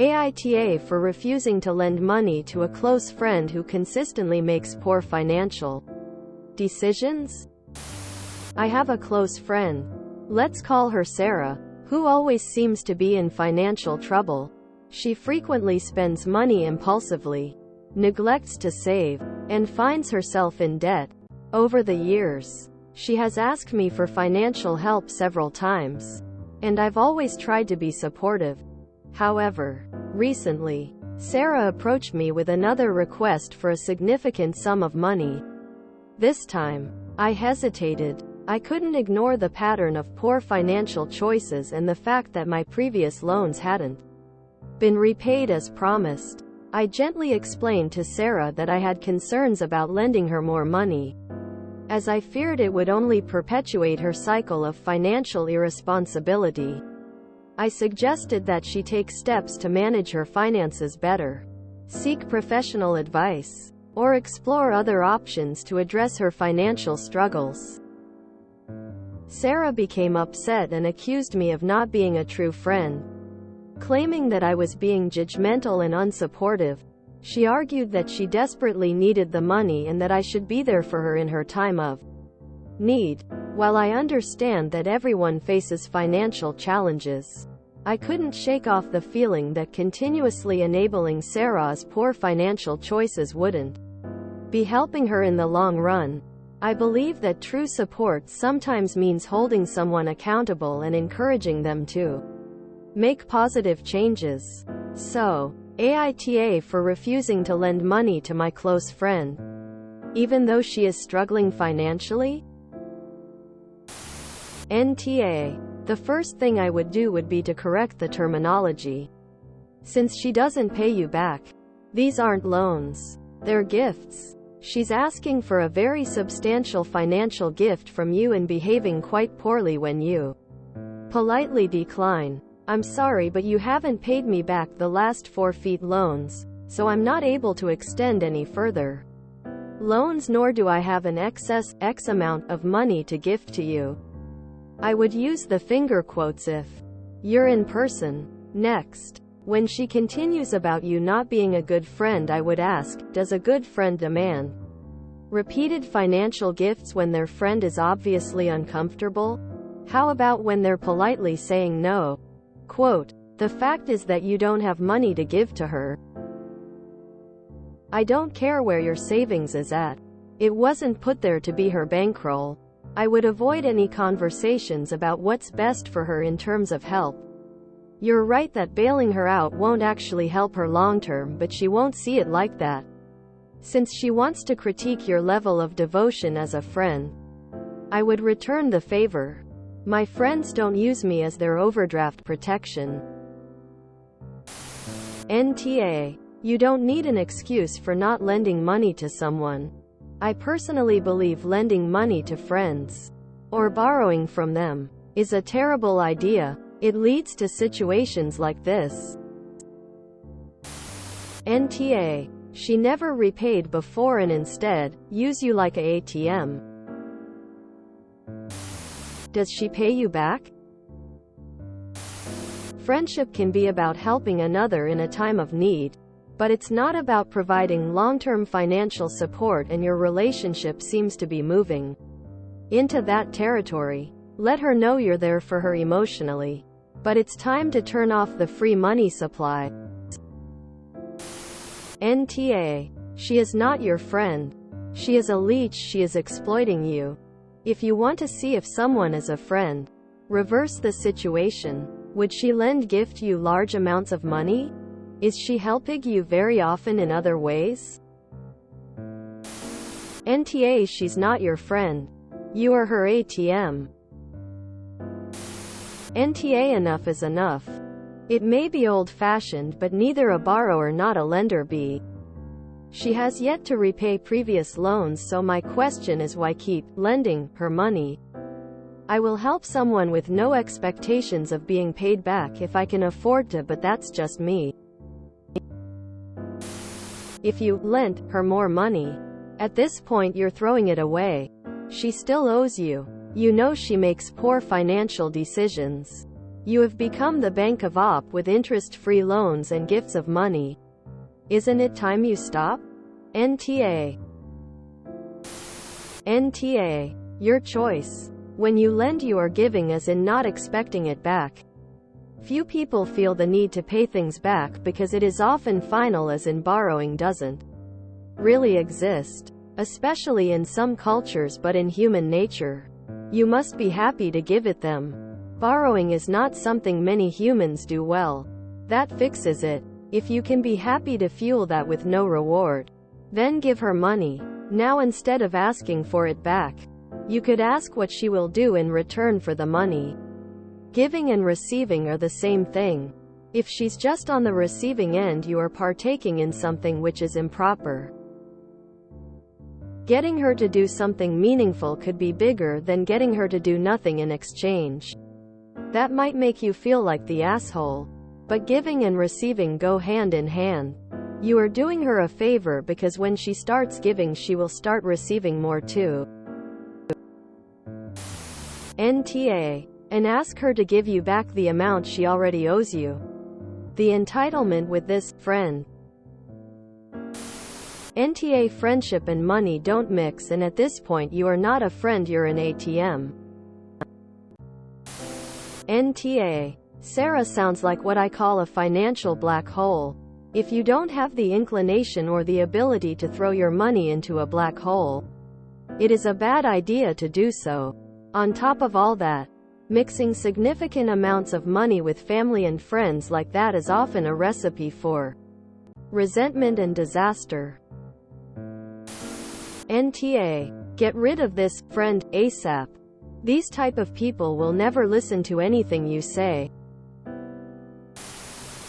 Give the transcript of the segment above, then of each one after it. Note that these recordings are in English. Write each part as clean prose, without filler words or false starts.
AITA for refusing to lend money to a close friend who consistently makes poor financial decisions? I have a close friend. Let's call her Sarah, who always seems to be in financial trouble. She frequently spends money impulsively, neglects to save, and finds herself in debt. Over the years, she has asked me for financial help several times, and I've always tried to be supportive. However, recently, Sarah approached me with another request for a significant sum of money. This time, I hesitated. I couldn't ignore the pattern of poor financial choices and the fact that my previous loans hadn't been repaid as promised. I gently explained to Sarah that I had concerns about lending her more money, as I feared it would only perpetuate her cycle of financial irresponsibility. I suggested that she take steps to manage her finances better, seek professional advice, or explore other options to address her financial struggles. Sarah became upset and accused me of not being a true friend, claiming that I was being judgmental and unsupportive. She argued that she desperately needed the money and that I should be there for her in her time of need. While I understand that everyone faces financial challenges, I couldn't shake off the feeling that continuously enabling Sarah's poor financial choices wouldn't be helping her in the long run. I believe that true support sometimes means holding someone accountable and encouraging them to make positive changes. So, AITA for refusing to lend money to my close friend, even though she is struggling financially? NTA. The first thing I would do would be to correct the terminology. Since she doesn't pay you back, these aren't loans. They're gifts. She's asking for a very substantial financial gift from you and behaving quite poorly when you politely decline. I'm sorry, but you haven't paid me back the last 4 feet loans, so I'm not able to extend any further loans, nor do I have an excess X amount of money to gift to you. I would use the finger quotes if you're in person. Next, when she continues about you not being a good friend, I would ask, does a good friend demand repeated financial gifts when their friend is obviously uncomfortable? How about when they're politely saying no? Quote, the fact is that you don't have money to give to her. I don't care where your savings is at. It wasn't put there to be her bankroll. I would avoid any conversations about what's best for her in terms of help. You're right that bailing her out won't actually help her long term, but she won't see it like that, since she wants to critique your level of devotion as a friend. I would return the favor. My friends don't use me as their overdraft protection. NTA. You don't need an excuse for not lending money to someone. I personally believe lending money to friends, or borrowing from them, is a terrible idea. It leads to situations like this. NTA. She never repaid before and instead use you like a ATM. Does she pay you back? Friendship can be about helping another in a time of need, but it's not about providing long-term financial support, and your relationship seems to be moving into that territory. Let her know you're there for her emotionally, but it's time to turn off the free money supply. NTA. She is not your friend. She is a leech. She is exploiting you. If you want to see if someone is a friend, reverse the situation. Would she gift you large amounts of money? Is she helping you very often in other ways? NTA. She's not your friend. You are her ATM. NTA. Enough is enough. It may be old-fashioned, but neither a borrower nor a lender be. She has yet to repay previous loans, so my question is, why keep lending her money? I will help someone with no expectations of being paid back if I can afford to, but that's just me. If you lent her more money, at this point you're throwing it away. She still owes you. You know she makes poor financial decisions. You have become the bank of op with interest-free loans and gifts of money. Isn't it time you stop? NTA. NTA. Your choice. When you lend, you are giving, as in not expecting it back. Few people feel the need to pay things back because it is often final, as in borrowing doesn't really exist, especially in some cultures, but in human nature, you must be happy to give it them. Borrowing is not something many humans do well. That fixes it. If you can be happy to fuel that with no reward, then give her money. Now, instead of asking for it back, you could ask what she will do in return for the money. Giving and receiving are the same thing. If she's just on the receiving end, you are partaking in something which is improper. Getting her to do something meaningful could be bigger than getting her to do nothing in exchange. That might make you feel like the asshole, but giving and receiving go hand in hand. You are doing her a favor because when she starts giving, she will start receiving more too. NTA. And ask her to give you back the amount she already owes you. The entitlement with this friend. NTA. Friendship and money don't mix, and at this point you are not a friend, you're an ATM. NTA. Sarah sounds like what I call a financial black hole. If you don't have the inclination or the ability to throw your money into a black hole, it is a bad idea to do so. On top of all that, mixing significant amounts of money with family and friends like that is often a recipe for resentment and disaster. NTA. Get rid of this friend ASAP. These type of people will never listen to anything you say.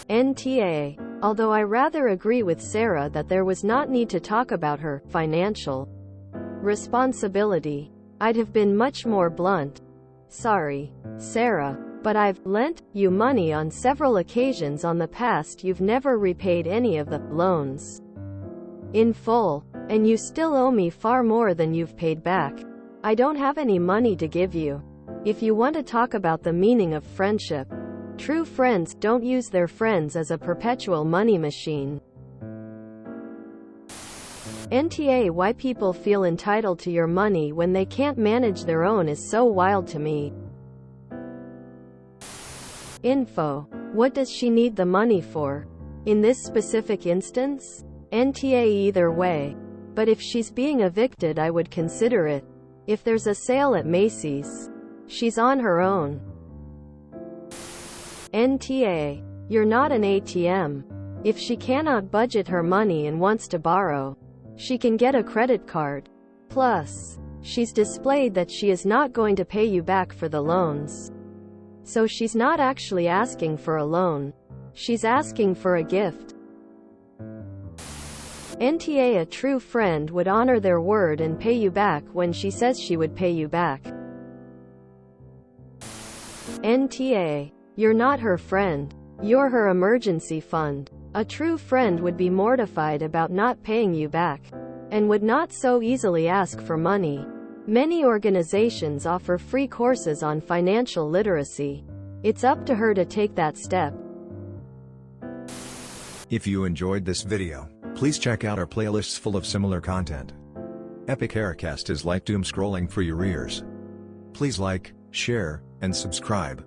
NTA. Although I rather agree with Sarah that there was not need to talk about her financial responsibility, I'd have been much more blunt. Sorry, Sarah, but I've lent you money on several occasions on the past. You've never repaid any of the loans in full, and you still owe me far more than you've paid back. I don't have any money to give you. If you want to talk about the meaning of friendship, true friends don't use their friends as a perpetual money machine. NTA. Why people feel entitled to your money when they can't manage their own is so wild to me. Info. What does she need the money for? In this specific instance? NTA. Either way. But if she's being evicted, I would consider it. If there's a sale at Macy's, she's on her own. NTA. You're not an ATM. If she cannot budget her money and wants to borrow, she can get a credit card. Plus, she's displayed that she is not going to pay you back for the loans. So she's not actually asking for a loan. She's asking for a gift. NTA. A true friend would honor their word and pay you back when she says she would pay you back. NTA. You're not her friend. You're her emergency fund. A true friend would be mortified about not paying you back, and would not so easily ask for money. Many organizations offer free courses on financial literacy. It's up to her to take that step. If you enjoyed this video, please check out our playlists full of similar content. Epic Aircast is like doom scrolling for your ears. Please like, share, and subscribe.